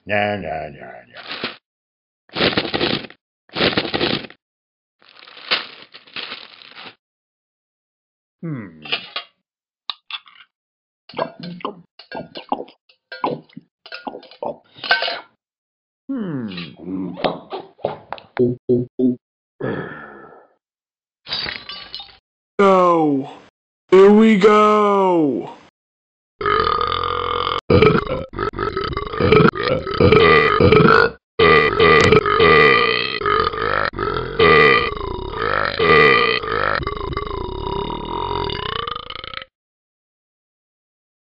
No, no, no, no. Hmm. Hmm. Go! Here we go!